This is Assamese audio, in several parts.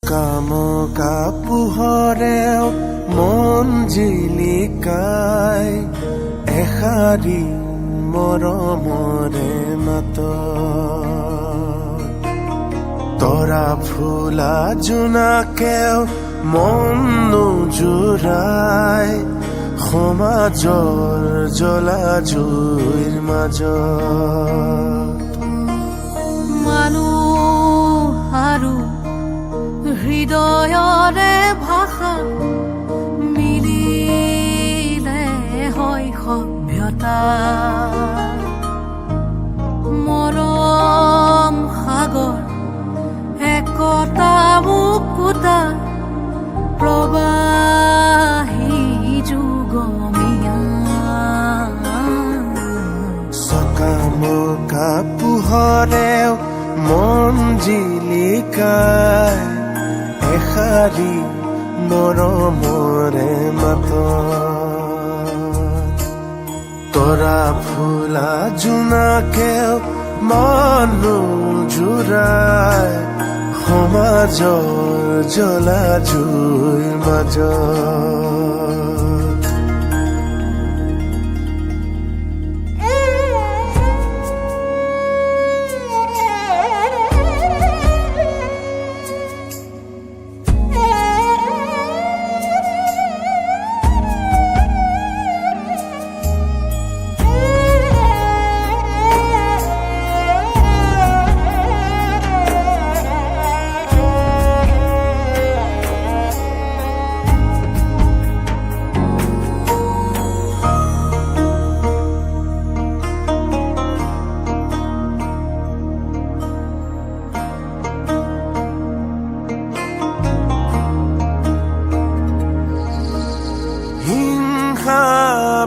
চকামকা পোহৰেও মন জিলিকাই এষাৰি মৰমৰে মাত তৰা ফুলা জোনাকেও মন নোজোৰাই সমাজৰ জ্বলা জুইৰ মাজত মানুহ আৰু হৃদয়ৰে ভাষা মিলিলে হয় সভ্যতা মৰম সাগৰ একতা মুকুতা প্ৰবাহী যুগমীয়া চকামকা পোহৰেও মন জিলিকাই এষাৰি মৰমৰে মাত তৰা ফুলা জোনাকেও মন নোজোৰাই সমাজৰ জ্বলা জুইৰ মাজত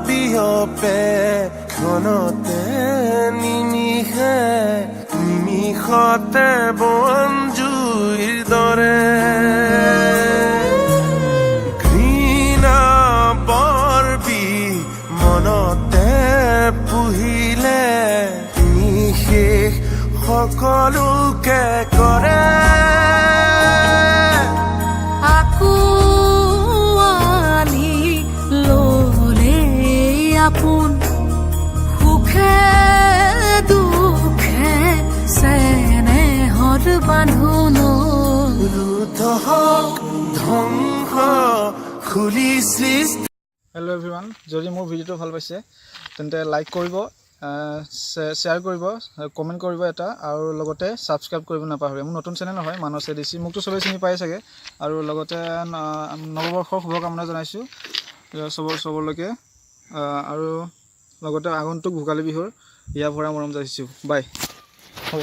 বিয়পে ক্ষণতে নিমিষতে বন জুইৰ দৰে ঘৃণা বৰবি মনতে পুহিলে নিশেষ সকলোকে কৰে আপোন সুখে দুখে চেনেহত বান্ধোন ৰুদ্ধ হওক ধ্বংস খুলি সৃষ্টি। হেল্ল' এভৰিৱান, যদি মোৰ ভিডিঅ'টো ভাল পাইছে তেন্তে লাইক কৰিব, শ্বেয়াৰ কৰিব, কমেণ্ট কৰিব এটা, আৰু লগতে ছাবস্ক্ৰাইব কৰিব নাপাহৰিব। মোৰ নতুন চেনেল হয় মানস এডিচি, মোকতো চবেই চিনি পাই চাগে। আৰু লগতে নৱবৰ্ষৰ শুভকামনা জনাইছোঁ চবলৈকে, আৰু লগতে আগন্তুক ভোগালী বিহুৰ হিয়া ভৰা মৰম যাচিছোঁ। বাই। হ'ব।